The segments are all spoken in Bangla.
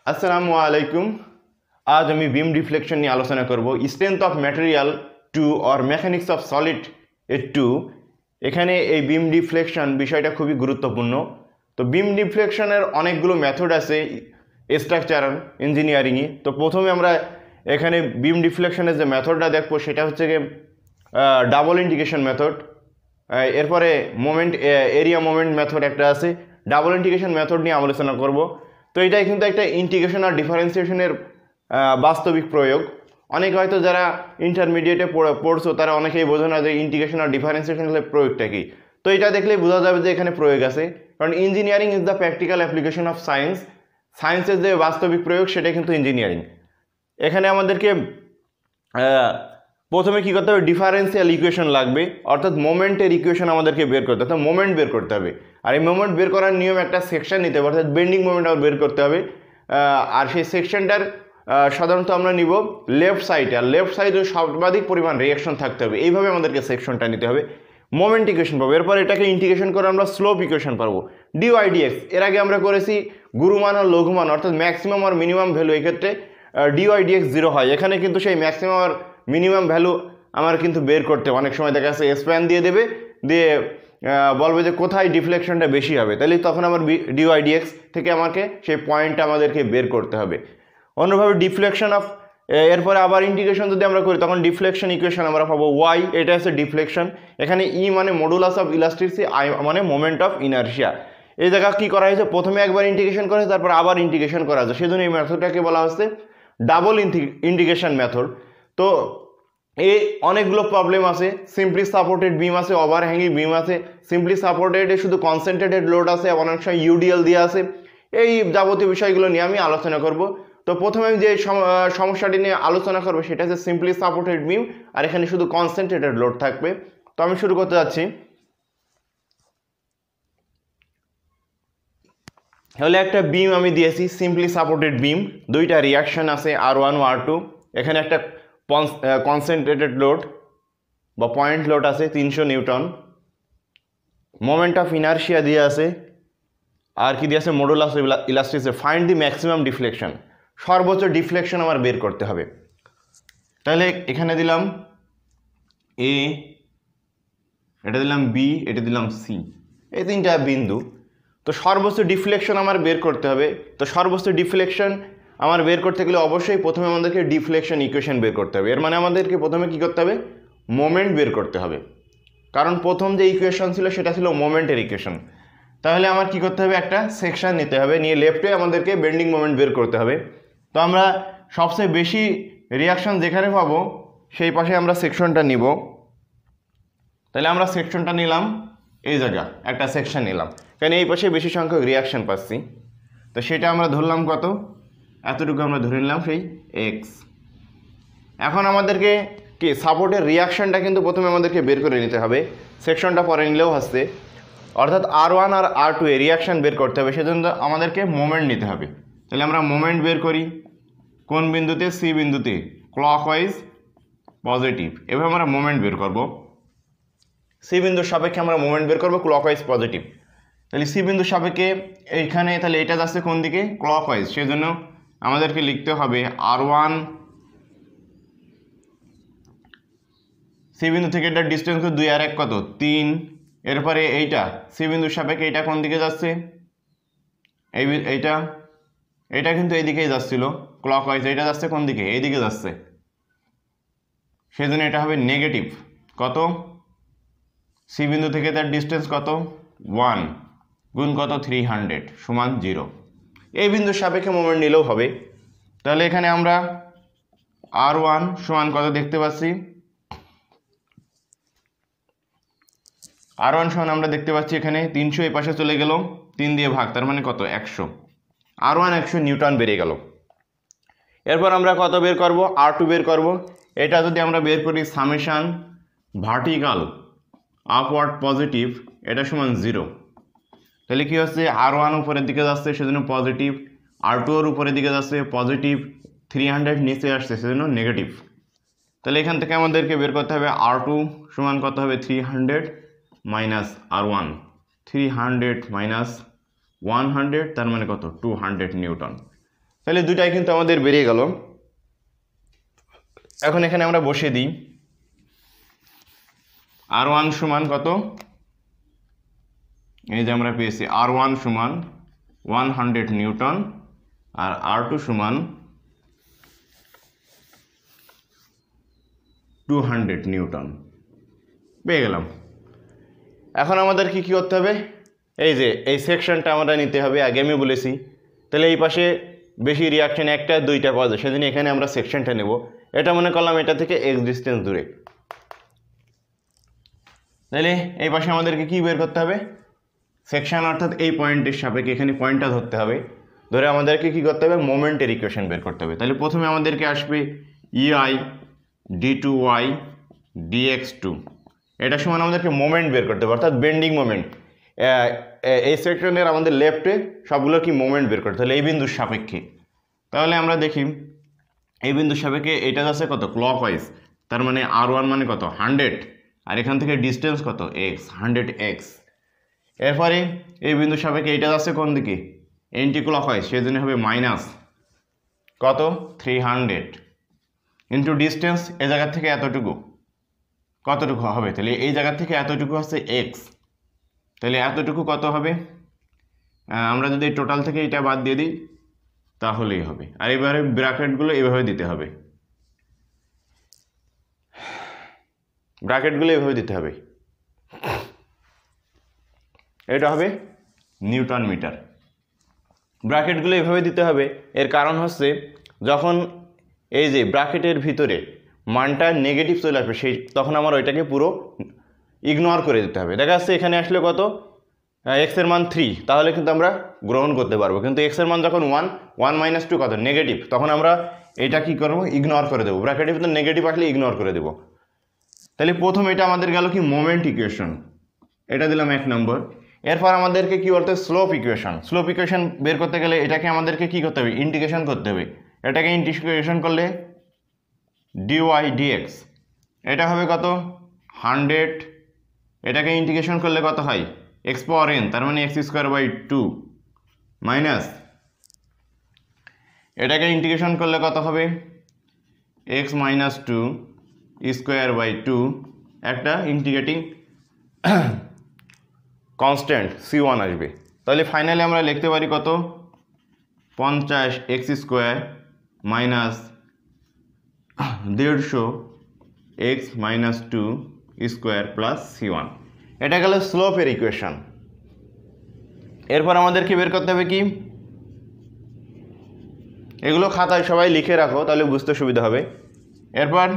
আসসালামু আলাইকুম। আজ আমি বিম ডিফ্লেকশন নিয়ে আলোচনা করব। Strength of material two or mechanics of solid এর টু। এখানে এই বিম ডিফ্লেকশন বিষয়টা খুবই গুরুত্বপূর্ণ। তো বিম ডিফ্লেকশনের অনেকগুলো মেথড আছে স্ট্রাকচারাল ইঞ্জিনিয়ারিংয়ে। তো প্রথমে আমরা এখানে বিম ডিফ্লেকশনের যে মেথডটা দেখবো সেটা হচ্ছে গিয়ে ডাবল ইন্ডিকেশন মেথড। এরপরে এরিয়া মোমেন্ট মেথড একটা আছে। ডাবল ইন্টিগ্রেশন মেথড নিয়ে আলোচনা করব। তো এটাই কিন্তু একটা ইন্টিগ্রেশন আর ডিফারেন্সিয়েশনের বাস্তবিক প্রয়োগ। অনেকে হয়তো যারা ইন্টারমিডিয়েটে পড়ছো তারা অনেকেই বোঝো না যে ইন্টিগ্রেশন আর ডিফারেন্সিয়েশনের প্রয়োগটা কি। তো এটা দেখলেই বোঝা যাবে যে এখানে প্রয়োগ আছে, কারণ engineering is the practical application of science. সায়েন্সের যে বাস্তবিক প্রয়োগ সেটা কিন্তু ইঞ্জিনিয়ারিং। এখানে আমাদেরকে প্রথমে কী করতে হবে, ডিফারেন্সিয়াল ইকুয়েশন লাগবে, অর্থাৎ মোমেন্টের ইকুয়েশন আমাদেরকে বের করতে হবে, মোমেন্ট বের করতে হবে। আর এই মোমেন্ট বের করার নিয়ম একটা সেকশন নিতে হবে, অর্থাৎ বেন্ডিং মোমেন্ট আবার বের করতে হবে। আর সেই সেকশনটার সাধারণত আমরা নিব লেফট সাইডে, আর লেফট সাইডে সর্বাধিক পরিমাণ রিয়াকশন থাকতে হবে। এইভাবে আমাদেরকে সেকশনটা নিতে হবে, মোমেন্ট ইকুয়েশন পাবো। এরপর এটাকে ইন্টিগ্রেশন করে আমরা স্লোপ ইকুয়েশন পাবো, ডিওয়াই ডিএক্স। এর আগে আমরা করেছি গুরুমান আর লঘুমান, অর্থাৎ ম্যাক্সিমাম আর মিনিমাম ভ্যালু। এক্ষেত্রে ডিওয়াই ডিএক্স 0 হয়। এখানে কিন্তু সেই ম্যাক্সিমাম আর মিনিমাম ভ্যালু আমার কিন্তু বের করতে অনেক সময় দেখা যাচ্ছে স্প্যান দিয়ে দেবে, দিয়ে বলবে যে কোথায় ডিফ্লেকশনটা বেশি হবে, তাহলে তখন আমার ডিওয়াই ডিএক্স থেকে আমাকে সেই পয়েন্টটা আমাদেরকে বের করতে হবে। অন্যভাবে ডিফ্লেকশন অফ, এরপরে আবার ইন্টিগ্রেশন যদি আমরা করি তখন ডিফ্লেকশন ইকুয়েশন আমরা পাবো ওয়াই, এটা হচ্ছে ডিফ্লেকশন। এখানে ই মানে মডুলাস অফ ইলাস্টিসিটি, আই মানে মোমেন্ট অফ ইনারশিয়া। এই জায়গা কী করা হয়েছে, প্রথমে একবার ইন্টিগ্রেশন করা হয়েছে, তারপর আবার ইন্টিগ্রেশন করা হয়েছে, সেজন্য এই মেথডটাকে বলা হচ্ছে ডাবল ইন্টিগ্রেশন মেথড। তো এই অনেকগুলো প্রবলেম আছে, সিম্পলি সাপোর্টেড বিম আছে, ওভারহ্যাঙ্গিং বিম আছে। সিম্পলি সাপোর্টেডে শুধু কনসেন্ট্রেটেড লোড আছে, অনেক সময় ইউডিএল দিয়ে আছে। এই যাবতীয় বিষয়গুলো নিয়ে আমি আলোচনা করব। তো প্রথমে আমি যে সমস্যাটি নিয়ে আলোচনা করবো সেটা হচ্ছে সিম্পলি সাপোর্টেড বিম, আর এখানে শুধু কনসেন্ট্রেটেড লোড থাকবে। তো আমি শুরু করতে যাচ্ছি। তাহলে একটা বিম আমি দিয়েছি সিম্পলি সাপোর্টেড বিম, দুইটা রিয়াকশন আছে R1 ও R2। এখানে একটা কনসেন্ট্রেটেড লোড বা পয়েন্ট লোড আছে 300 নিউটন। মোমেন্ট অফ ইনারশিয়া দিয়ে আছে, আর কি দিয়ে আছে, modulus of elasticity. Find the maximum deflection, সর্বোচ্চ ডিফ্লেকশন আমার বের করতে হবে। তাহলে এখানে দিলাম এ, এটা দিলাম বি, এটা দিলাম সি, এই তিনটা বিন্দু। তো সর্বোচ্চ ডিফ্লেকশন আমার বের করতে হবে। তো সর্বোচ্চ ডিফ্লেকশন আমার বের করতে গেলে অবশ্যই প্রথমে আমাদেরকে ডিফ্লেকশন ইকুয়েশন বের করতে হবে। এর মানে আমাদেরকে প্রথমে কী করতে হবে, মোমেন্ট বের করতে হবে, কারণ প্রথম যে ইকুয়েশন ছিল সেটা ছিল মোমেন্টের ইকুয়েশন। তাহলে আমার কি করতে হবে, একটা সেকশন নিতে হবে, নিয়ে লেফটে আমাদেরকে বেন্ডিং মোমেন্ট বের করতে হবে। তো আমরা সবচেয়ে বেশি রিয়াকশন যেখানে পাবো সেই পাশে আমরা সেকশনটা নিব। তাহলে আমরা সেকশনটা নিলাম, এই জায়গা একটা সেকশন নিলাম, কারণ এই পাশে বেশি সংখ্যক রিয়াকশন পাচ্ছি। তো সেটা আমরা ধরলাম কত, এতটুকু আমরা ধরে নিলাম সেই এক্স। এখন আমাদেরকে কি সাপোর্টের রিয়াকশনটা কিন্তু প্রথমে আমাদেরকে বের করে নিতে হবে, সেকশনটা পরে নিলেও আসছে। অর্থাৎ R1 R R2 a reaction বের করতে হবে, সেজন্য আমাদেরকে মোমেন্ট নিতে হবে। তাহলে আমরা মোমেন্ট বের করি কোন বিন্দুতে, সি বিন্দুতে, ক্লকওয়াইজ পজিটিভ। এভাবে আমরা মোমেন্ট বের করব। সি বিন্দুর সাপেক্ষে আমরা মোমেন্ট বের করব ক্লকওয়াইজ পজিটিভ। তাহলে সি বিন্দুর সাপেক্ষে এইখানে, তাহলে এটা যাচ্ছে কোন দিকে, ক্লকওয়াইজ। সেজন্য আমাদেরকে লিখতে হবে R1, সি বিন্দু থেকে এটার ডিস্টেন্স 2 আর 1 কত, 3। এরপরে এইটা সি বিন্দুর সাপেক্ষে এটা কোন দিকে যাচ্ছে, এইটা কিন্তু এইদিকেই যাচ্ছিল ক্লকওয়াইজ, এটা যাচ্ছে কোন দিকে, এইদিকে যাচ্ছে। সেজন্য এটা হবে নেগেটিভ। কত, সি বিন্দু থেকে তার ডিস্টেন্স কত, 1 গুণ কত, 300 সমান 0। এই বিন্দুর সাপেক্ষে মোমেন্ট নিলেও হবে। তাহলে এখানে আমরা R1 সমান কত দেখতে পাচ্ছি, R1 সমান আমরা দেখতে পাচ্ছি এখানে 300, এই পাশে চলে গেল 3 দিয়ে ভাগ, তার মানে কত, 100। R1 100 নিউটন বেরিয়ে গেল। এরপর আমরা কত বের করব, R2 বের করব। এটা যদি আমরা বের করি সামেশান ভার্টিক্যাল আপওয়ার্ড পজিটিভ, এটা সমান 0। তাহলে কি হচ্ছে, R1 উপরের দিকে যাচ্ছে সেজন্য পজিটিভ, R2 এর উপরের দিকে যাচ্ছে পজিটিভ, 300 নিচে আসছে সেজন্য নেগেটিভ। তাহলে এখান থেকে আমাদেরকে বের করতে হবে R2 সমান কত হবে, 300 মাইনাস R1, 300 মাইনাস 100, তার মানে কত, 200 নিউটন। তাহলে দুটাই কিন্তু আমাদের বেরিয়ে গেল। এখন এখানে আমরা বসিয়ে দিই R1 সমান কত, এই যে আমরা পেয়েছি R1 সমান 100 নিউটন আর R2 সমান 200 নিউটন পেয়ে গেলাম। এখন আমাদের কি করতে হবে, এই যে এই সেকশনটা আমরা নিতে হবে, আগে আমি বলেছি। তাহলে এই পাশে বেশি রিয়াকশন একটা দুইটা পাওয়া যায়, সেদিন এখানে আমরা সেকশনটা নেব। এটা মনে করলাম এটা থেকে এক্স ডিস্টেন্স দূরে। তাহলে এই পাশে আমাদেরকে কি বের করতে হবে, সেকশন, অর্থাৎ এই পয়েন্টের সাপেক্ষে এখানে পয়েন্টটা ধরতে হবে, ধরে আমাদেরকে কি করতে হবে, মোমেন্টের ইকুয়েশন বের করতে হবে। তাহলে প্রথমে আমাদেরকে আসবে EI d2y dx2, এটা সমান আমাদেরকে মোমেন্ট বের করতে হবে, অর্থাৎ বেন্ডিং মোমেন্ট। এই সেকশনের আমাদের লেফটে সবগুলো কি মোমেন্ট বের করতে, তাহলে এই বিন্দুর সাপেক্ষে। তাহলে আমরা দেখি এই বিন্দুর সাপেক্ষে এটা যাচ্ছে কত, ক্লকওয়াইজ, তার মানে R1 মানে কত 100, আর এখান থেকে ডিস্টেন্স কত x, 100x। এরপরে এই বিন্দুর সাপেক্ষে এটা যাচ্ছে কোন দিকে, এন্টি ক্লকওয়াইজ, সেজন্য হবে মাইনাস কত 300 ইন্টু ডিস্টেন্স এই জায়গা থেকে এতটুকু, কতটুকু হবে, তাহলে এই জায়গা থেকে এতটুকু হচ্ছে x, তাহলে এতটুকু কত হবে, আমরা যদি টোটাল থেকে এটা বাদ দিয়ে দিই তাহলেই হবে। আর এবারে ব্র্যাকেটগুলো এভাবে দিতে হবে, ব্র্যাকেটগুলো এভাবে দিতে হবে, এটা হবে নিউটন মিটার। ব্র্যাকেটগুলো এভাবে দিতে হবে, এর কারণ হচ্ছে যখন এই যে ব্র্যাকেটের ভিতরে মানটা নেগেটিভ চলে আসবে, সেই তখন আমার ওইটাকে পুরো ইগনোর করে দিতে হবে। দেখা যাচ্ছে এখানে আসলে কত, এক্সের মান 3, তাহলে কিন্তু আমরা গ্রহণ করতে পারবো, কিন্তু এক্সের মান যখন 1, 1 - 2 কত নেগেটিভ, তখন আমরা এটা কি করবো, ইগনোর করে দেবো, ব্র্যাকেটের ভিতরে নেগেটিভ আসলে ইগনোর করে দেবো। তাহলে প্রথম এটা আমাদের গেল কি মোমেন্ট ইকুয়েশন, এটা দিলাম 1 নম্বর। এরপর আমাদেরকে কি বলতে হবে, স্লোপ ইকুয়েশন। স্লোপ ইকুয়েশন বের করতে গেলে এটাকে আমাদেরকে কি করতে হবে, ইন্টিগ্রেশন করতে হবে। এটাকে ইন্টিগ্রেশন করলে dy dx, এটা হবে কত 100, এটাকে ইন্টিগ্রেশন করলে কত হয় x পাওয়ার n, তার মানে x²/2 মাইনাস এটাকে ইন্টিগ্রেশন করলে কত হবে x - 2²/2, একটা ইন্টিগ্রেটিং কনস্ট্যান্ট c1 আসবে। তাহলে ফাইনালি আমরা লিখতে পারি কত 50x² minus 150 x - 2² plus c1, এটা গেল স্লোপের ইকুয়েশন। এরপর আমাদেরকে বের করতে হবে কি, এগুলো খাতায় সবাই লিখে রাখো তাহলে বুঝতে সুবিধা হবে। এরপর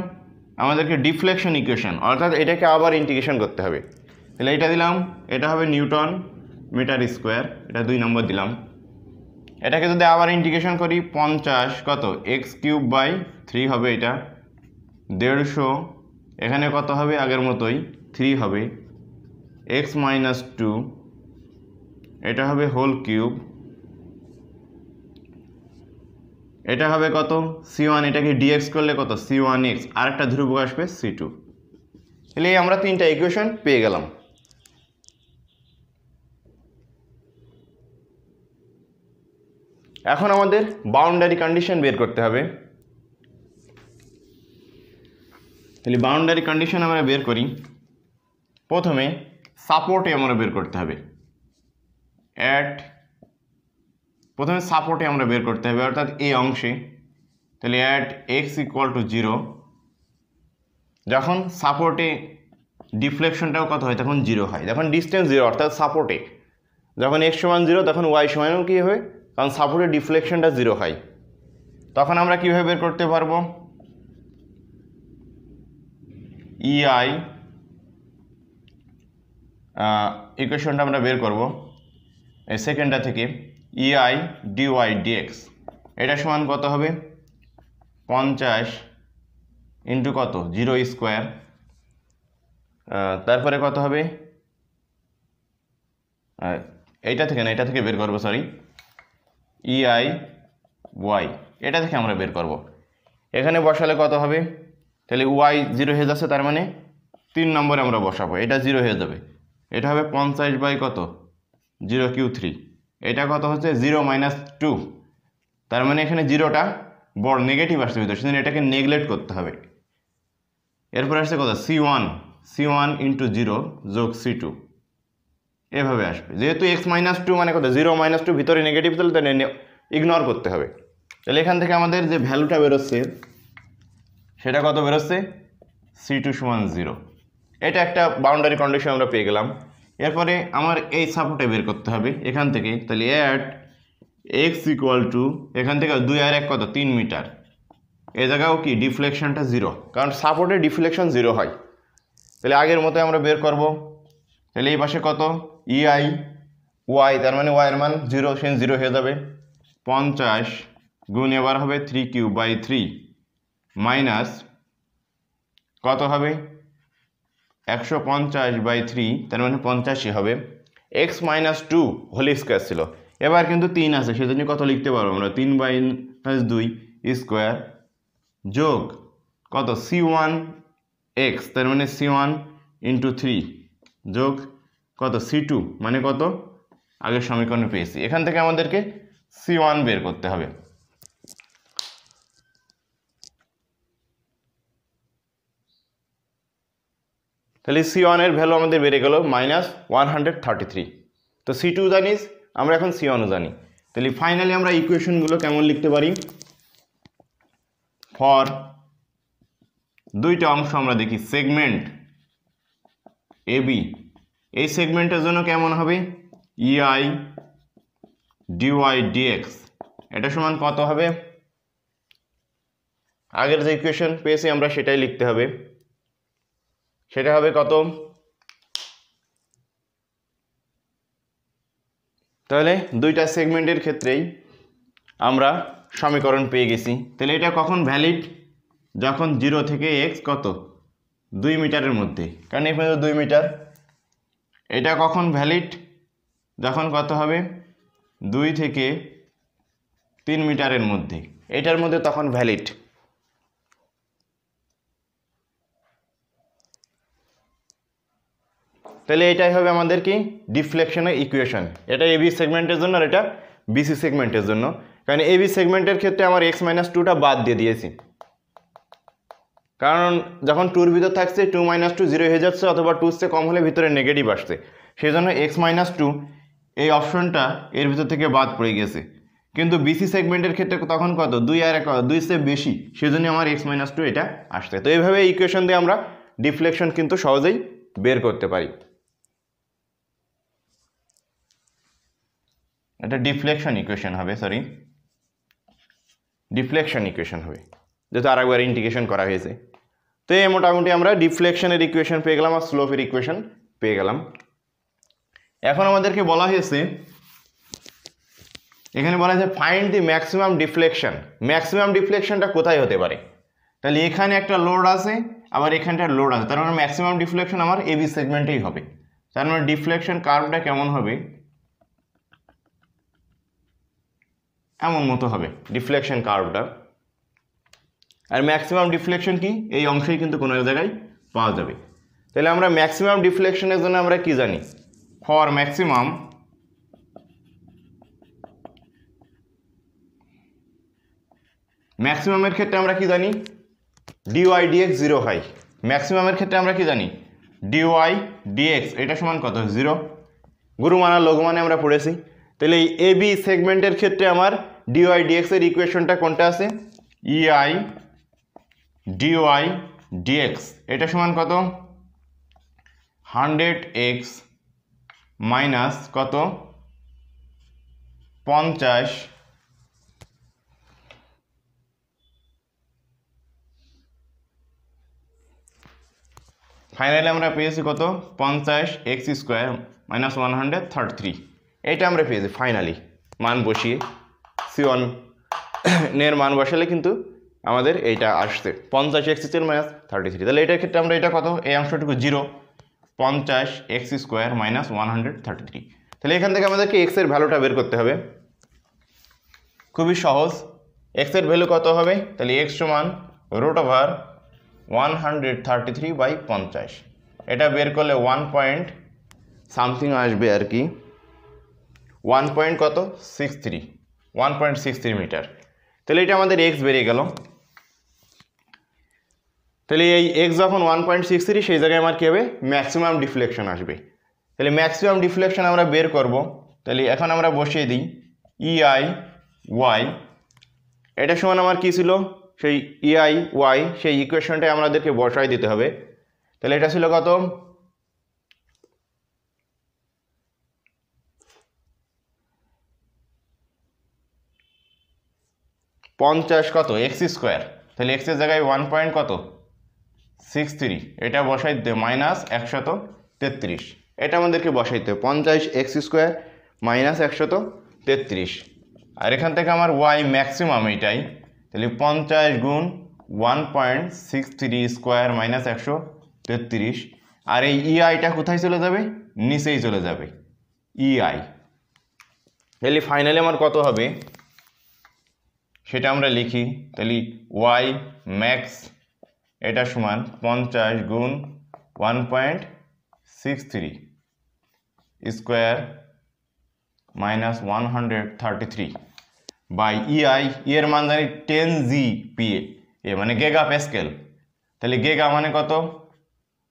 আমাদেরকে ডিফ্লেকশন ইকুয়েশন, অর্থাৎ এটাকে আবার ইন্টিগ্রেশন করতে হবে। তাহলে এটা দিলাম, এটা হবে নিউটন মিটার স্কোয়ার, এটা 2 নম্বর দিলাম। এটাকে যদি আবার ইন্টিগ্রেশন করি 50 কত x³/3 হবে, এটা 150, এখানে কত হবে আগের মতোই 3 হবে, x - 2, এটা হবে হোল কিউব, এটা হবে কত c1, এটাকে dx করলে কত c1x, আর একটা ধ্রুবক আসবে c2। তাহলে আমরা 3টা ইকুয়েশন পেয়ে গেলাম। এখন আমাদের বাউন্ডারি কন্ডিশন বের করতে হবে। তাহলে বাউন্ডারি কন্ডিশন আমরা বের করি, প্রথমে সাপোর্টে আমরা বের করতে হবে, প্রথমে সাপোর্টে আমরা বের করতে হবে, অর্থাৎ এই অংশে। তাহলে অ্যাট x = 0, যখন সাপোর্টে ডিফ্লেকশনটাও কত হয়, তখন 0 হয়, যখন ডিস্টেন্স 0, অর্থাৎ সাপোর্টে যখন x = 0 তখন y সমানও কী হবে, কারণ সাপোর্টের ডিফ্লেকশনটা 0 হয়। তখন আমরা কীভাবে বের করতে পারবো, EI ইকুয়েশনটা আমরা বের করব এই সেকেন্ডটা থেকে, EI dy dx, এটা সমান কত হবে 50 ইন্টু কত 0², তারপরে কত হবে, এইটা থেকে না, এটা থেকে বের করবো, সরি, EI y, এটা থেকে আমরা বের করব। এখানে বসালে কত হবে, তাহলে y 0 হয়ে যাচ্ছে, তার মানে 3 নম্বরে আমরা বসাবো, এটা 0 হয়ে যাবে, এটা হবে 50 বাই কত 0³ 3, এটা কত হচ্ছে 0 - 2, তার মানে এখানে জিরোটা বড় নেগেটিভ আসছে ভিতরে, সেজন্য এটাকে নেগলেক্ট করতে হবে। এরপর আসছে কত C1 ইন্টু 0 যোগ C2, এভাবে আসবে। যেহেতু x-2 মানে কত 0-2 ভিতরে নেগেটিভ, তাহলে ইগনোর করতে হবে। তাহলে এখান থেকে আমাদের যে ভ্যালুটা বেরোচ্ছে সেটা কত বেরোচ্ছে, C2 সমান 0। এটা একটা বাউন্ডারি কন্ডিশন আমরা পেয়ে গেলাম। এরপরে আমার এই সাপোর্টে বের করতে হবে এখান থেকে। তাহলে অ্যাট x ইকুয়াল টু, এখান থেকে 2 আর 1 কত 3 মিটার, এই জায়গাও কি ডিফ্লেকশনটা 0, কারণ সাপোর্টে ডিফ্লেকশন 0 হয়। তাহলে আগের মতো আমরা বের করব। তাহলে এই পাশে কত EI y, তার মানে y এর মান 0, সেন 0 হয়ে যাবে। 50 গুণ এবার হবে 3³/3 মাইনাস কত হবে 150/3, তার মানে 85 হবে। x-2 হোল স্কোয়ার ছিল, এবার কিন্তু 3 আছে, সেজন্য কত লিখতে পারবো আমরা 3/2 স্কোয়ার যোগ কত C1x, তার মানে C1 ইন্টু 3 যোগ কত C2 মানে কত আগের সমীকরণে পেয়েছি। এখান থেকে আমাদেরকে C1 বের করতে হবে। তাহলে C1 এর ভ্যালু আমাদের বেড়ে গেল -133। তো C2 জানিস, আমরা এখন C1ও জানি। তাহলে ফাইনালি আমরা ইকুয়েশনগুলো কেমন লিখতে পারি, ফর দুইটা অংশ আমরা দেখি সেগমেন্ট AB, এই সেগমেন্টের জন্য কেমন হবে EI dy dx, এটা সমান কত হবে, আগের যে ইকুয়েশন পেয়েছি আমরা সেটাই লিখতে হবে। সেটা হবে কত, তাহলে দুইটা সেগমেন্টের ক্ষেত্রেই আমরা সমীকরণ পেয়ে গেছি। তাহলে এটা কখন ভ্যালিড, যখন 0 থেকে x কত 2 মিটারের মধ্যে, কারণ এখানে 2 মিটার। এটা কখন ভ্যালিড, যখন কত হবে 2 থেকে 3 মিটারের মধ্যে, এটার মধ্যে তখন ভ্যালিড। তাহলে এটাই হবে আমাদের কি ডিফ্লেকশনের ইকুয়েশন। এটা এবি সেগমেন্টের জন্য আর এটা বিসি সেগমেন্টের জন্য, কারণ এবি সেগমেন্টের ক্ষেত্রে আমার x-2টা বাদ দিয়ে দিয়েছি, কারণ যখন 2 এর ভিতর থাকছে 2-2 0 হয়ে যাচ্ছে, অথবা 2 এর চেয়ে কম হলে ভিতরে নেগেটিভ আসছে, সেই জন্য x-2 এই অপশনটা এর ভিতর থেকে বাদ পড়ে গেছে। কিন্তু বিসি সেগমেন্টের ক্ষেত্রে তখন কত 2 আর 2 এর চেয়ে বেশি, সেজন্য আমার x-2 এটা আসছে। তো এইভাবে ইকুয়েশন দিয়ে আমরা ডিফ্লেকশন কিন্তু সহজেই বের করতে পারি। এটা ডিফ্লেকশন ইকুয়েশন হবে, ডিফ্লেকশন ইকুয়েশন হবে, যেহেতু আরেকবার ইন্টিগ্রেশন করা হয়েছে। তো এই মোটামুটি আমরা ডিফ্লেকশনের ইকুয়েশন পেয়ে গেলাম আর স্লোপের ইকুয়েশন পেয়ে গেলাম। এখন আমাদেরকে বলা হয়েছে, এখানে বলা হয়েছে find the maximum deflection. Maximum ডিফ্লেকশনটা কোথায় হতে পারে, তাহলে এখানে একটা লোড আছে, আবার এখানটা লোড আছে, তার মানে ম্যাক্সিমাম ডিফ্লেকশন আমার এবি সেগমেন্টেই হবে। তার মানে ডিফ্লেকশন কার্ভটা কেমন হবে, এমন মতো হবে ডিফ্লেকশন কার্ভটা। আর ম্যাক্সিমাম ডিফ্লেকশন কি, এই অংশেই কিন্তু কোনো জায়গায় পাওয়া যাবে। তাহলে আমরা ম্যাক্সিমাম ডিফ্লেকশনের জন্য আমরা কি জানি, ফর ম্যাক্সিমামের ক্ষেত্রে আমরা কি জানি dy dx 0 হয়। ম্যাক্সিমামের ক্ষেত্রে আমরা কি জানি dy dx এটা সমান কত 0, গুরুমানা লঘুমানে আমরা পড়েছি। তাহলে এই এবি সেগমেন্টের ক্ষেত্রে আমার dy dx এর ইকুয়েশনটা কোনটা আছে, EI dy dx এটা সমান কত 100x মাইনাস কত 50 ফাইনালি আমরা পেয়েছি কত 50x² মাইনাস 133, এইটা আমরা পেয়েছি ফাইনালি। মান বসিয়ে C1 এর মান বসালে কিন্তু আমাদের এইটা আসছে 50x² মাইনাস 33। তাহলে এটার ক্ষেত্রে আমরা এটা কত, এই অংশটুকু 0, 50x² মাইনাস 133। তাহলে এখান থেকে আমাদেরকে x এর ভ্যালুটা বের করতে হবে, খুবই সহজ। x এর ভ্যালু কত হবে, তাহলে x সমান √133/50, এটা বের করলে 1 পয়েন্ট সামথিং আসবে আর কি, 1.63 মিটার। তাহলে এটা আমাদের এক্স বেরিয়ে গেল। তাহলে এই এক্স যখন 1.63 সেই জায়গায় আমার কী হবে, ম্যাক্সিমাম ডিফ্লেকশন আসবে। তাহলে ম্যাক্সিমাম ডিফ্লেকশন আমরা বের করব। তাহলে এখন আমরা বসিয়ে দিই ইআই ওয়াই, এটা সমান আমার কী ছিল, সেই ইআই ওয়াই সেই ইকুয়েশনটাই আমাদেরকে বসাই দিতে হবে। তাহলে এটা ছিল কত, পঞ্চাশ কত এক্স স্কোয়ার, তাহলে এক্সের জায়গায় 1.63 এটা বসাই দিতে মাইনাস 133, এটা আমাদেরকে বসাইতে 50 এক্স স্কোয়ার মাইনাস 133। আর এখান থেকে আমার ওয়াই ম্যাক্সিমাম এইটাই, তাহলে 50 গুণ 1.63 স্কোয়ার মাইনাস 133। আর এই ইআইটা কোথায় চলে যাবে, নিচেই চলে যাবে ইআই। তাহলে ফাইনালি আমার কত হবে সেটা আমরা লিখি। তাহলে ওয়াই ম্যাক্স এটা সমান 50 গুণ 1.63 স্কোয়ার মাইনাস 133 বাই ইআই, এর মান জানি 10 GPa, এ মানে গেগা প্যাসকেল। তাহলে গেগা মানে কত,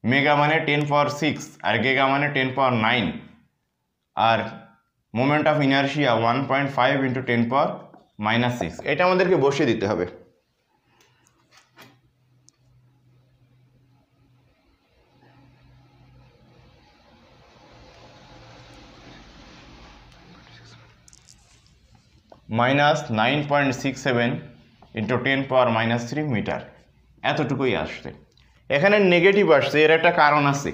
মেগা মানে 10⁶, আর গেগা মানে 10⁹, আর মোমেন্ট অফ ইনারশিয়া 1.5 × 10⁻⁻⁶, এটা আমাদেরকে বসিয়ে দিতে হবে। -9.67 × 10⁻³ মিটার, এতটুকুই আসছে। এখানে নেগেটিভ আসছে, এর একটা কারণ আছে।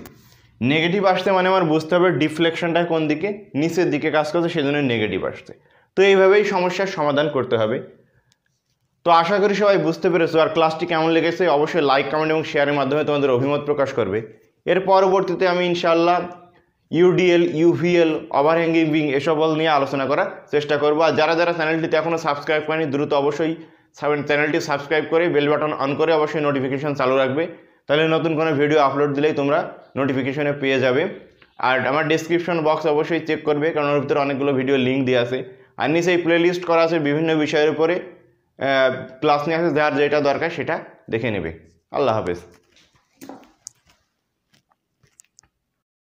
নেগেটিভ আসছে মানে আমার বুঝতে হবে ডিফ্লেকশনটা কোন দিকে, নিচের দিকে কাজ করছে, সেজন্য নেগেটিভ আসছে। তো এইভাবেই সমস্যার সমাধান করতে হবে। তো আশা করি সবাই বুঝতে পেরেছো। আর ক্লাসটি কেমন লেগেছে অবশ্যই লাইক, কমেন্ট এবং শেয়ারের মাধ্যমে তোমাদের অভিমত প্রকাশ করবে। এর পরবর্তীতে আমি ইনশাআল্লাহ ইউডিএল, ইউভিএল, ওভারহ্যাঙ্গিং বিম এসব নিয়ে আলোচনা করার চেষ্টা করবো। আর যারা যারা চ্যানেলটিতে এখনও সাবস্ক্রাইব করেনি দ্রুত অবশ্যই চ্যানেলটি সাবস্ক্রাইব করে বেল বাটন অন করে অবশ্যই নোটিফিকেশন চালু রাখবে, তাহলে নতুন কোনো ভিডিও আপলোড দিলেই তোমরা নোটিফিকেশনে পেয়ে যাবে। আর আমার ডেসক্রিপশন বক্স অবশ্যই চেক করবে, কারণ ওর ভিতরে অনেকগুলো ভিডিও লিঙ্ক দিয়ে আছে। আর নিচে প্লে লিস্ট করা আছে বিভিন্ন বিষয়ের উপরে ক্লাস নিয়ে আছে, যার যেটা দরকার সেটা দেখে নেবে। আল্লাহ হাফেজ।